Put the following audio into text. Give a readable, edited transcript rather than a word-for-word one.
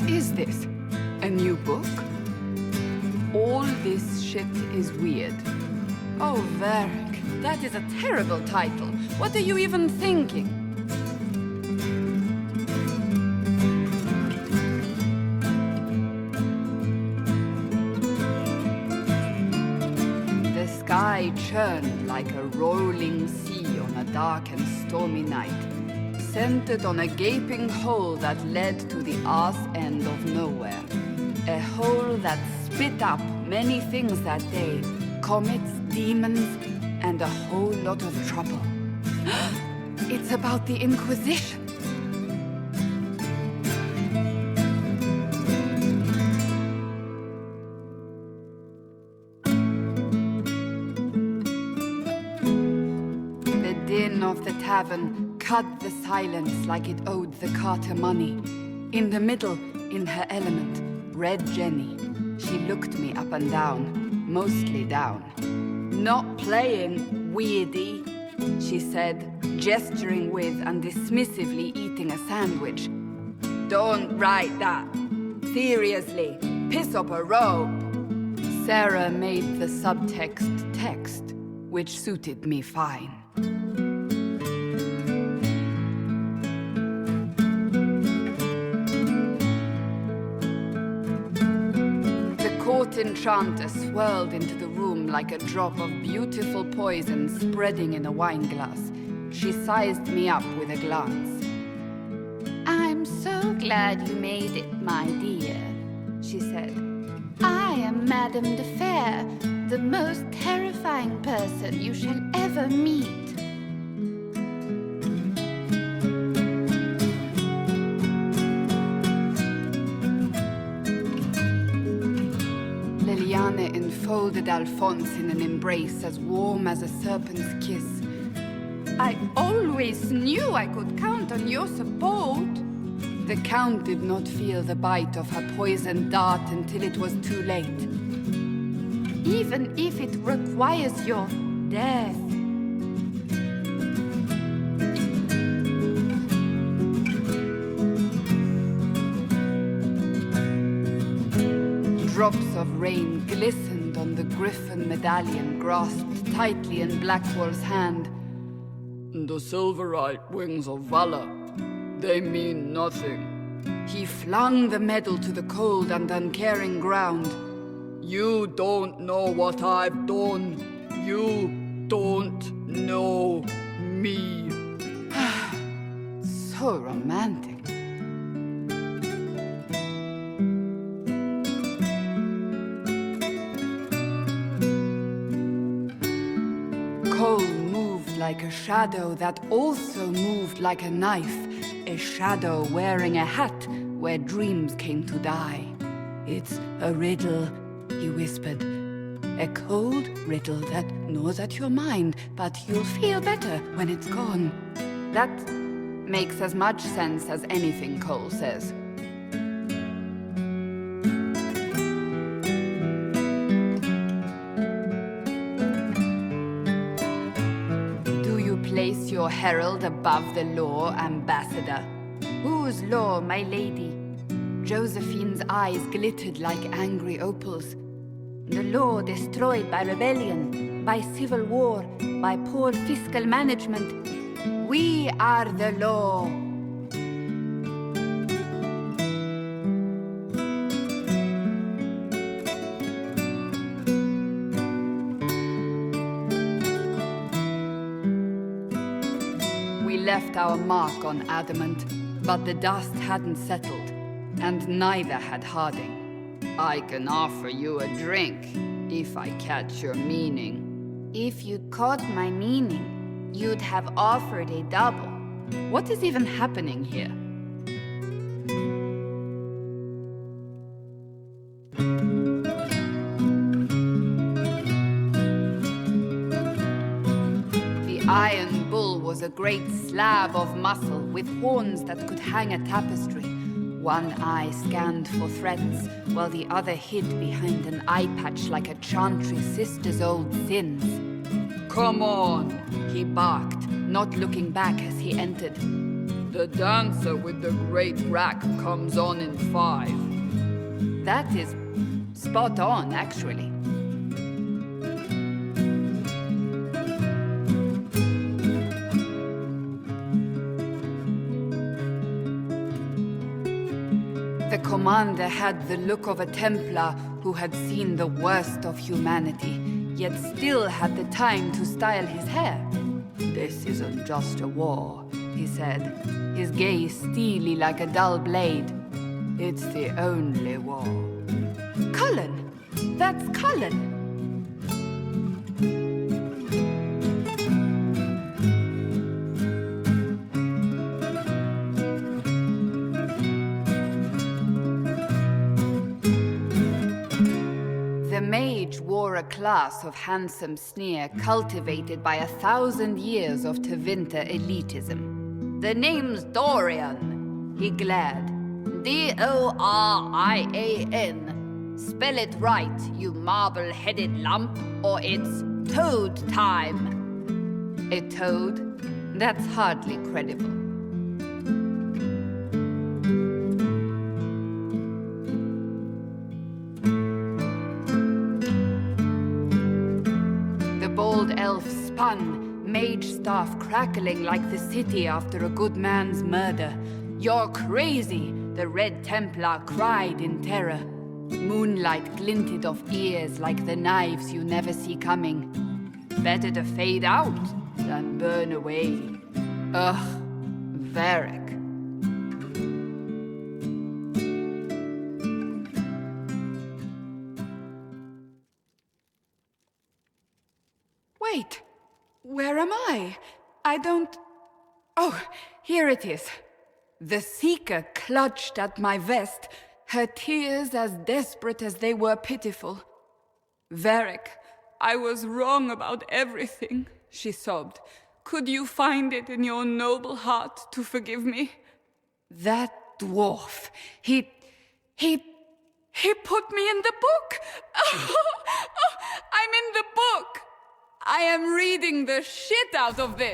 What is this? A new book? All this shit is weird. Oh, Varric, that is a terrible title. What are you even thinking? The sky churned like a rolling sea on a dark and stormy night, centered on a gaping hole that led to the arse end of nowhere. A hole that spit up many things that day. Comets, demons, and a whole lot of trouble. It's about the Inquisition. The din of the tavern cut the silence like it owed the carter money. In the middle, in her element, Red Jenny. She looked me up and down, mostly down. Not playing, weirdy, she said, gesturing with and dismissively eating a sandwich. Don't write that. Seriously, piss up a robe. Sarah made the subtext text, which suited me fine. Enchanter swirled into the room like a drop of beautiful poison spreading in a wineglass. She sized me up with a glance. I'm so glad you made it, my dear, she said. I am Madame de Fair, the most terrifying person you shall ever meet. Liliane enfolded Alphonse in an embrace as warm as a serpent's kiss. I always knew I could count on your support. The Count did not feel the bite of her poison dart until it was too late. Even if it requires your death. Drops of rain glistened on the griffin medallion grasped tightly in Blackwall's hand. The silverite wings of valor, they mean nothing. He flung the medal to the cold and uncaring ground. You don't know what I've done. You don't know me. So romantic. Cole moved like a shadow that also moved like a knife. A shadow wearing a hat where dreams came to die. It's a riddle, he whispered. A cold riddle that gnaws at your mind, but you'll feel better when it's gone. That makes as much sense as anything Cole says. Place your herald above the law, ambassador. Whose law, my lady? Josephine's eyes glittered like angry opals. The law destroyed by rebellion, by civil war, by poor fiscal management. We are the law. Left our mark on adamant, but the dust hadn't settled, and neither had Harding. I can offer you a drink, if I catch your meaning. If you'd caught my meaning, you'd have offered a double. What is even happening here? The Iron Bull was a great slab of muscle with horns that could hang a tapestry. One eye scanned for threats, while the other hid behind an eye patch like a chantry sister's old sins. Come on, he barked, not looking back as he entered. The dancer with the great rack comes on in 5. That is spot on, actually. The commander had the look of a Templar who had seen the worst of humanity, yet still had the time to style his hair. "This isn't just a war," he said, his gaze steely like a dull blade. "It's the only war." Cullen! That's Cullen! The mage wore a class of handsome sneer cultivated by 1,000 years of Tevinter elitism. "The name's Dorian," he glared. D-O-R-I-A-N. Spell it right, you marble-headed lump, or it's toad time. A toad? That's hardly credible. The bold elf spun, mage staff crackling like the city after a good man's murder. "You're crazy!" the Red Templar cried in terror. Moonlight glinted off ears like the knives you never see coming. Better to fade out than burn away. Ugh, Varric. Wait, where am I? I don't... Oh, here it is. The Seeker clutched at my vest, her tears as desperate as they were pitiful. "Varric, I was wrong about everything," she sobbed. "Could you find it in your noble heart to forgive me?" That dwarf, he put me in the book! I'm in the book! I am reading the shit out of this!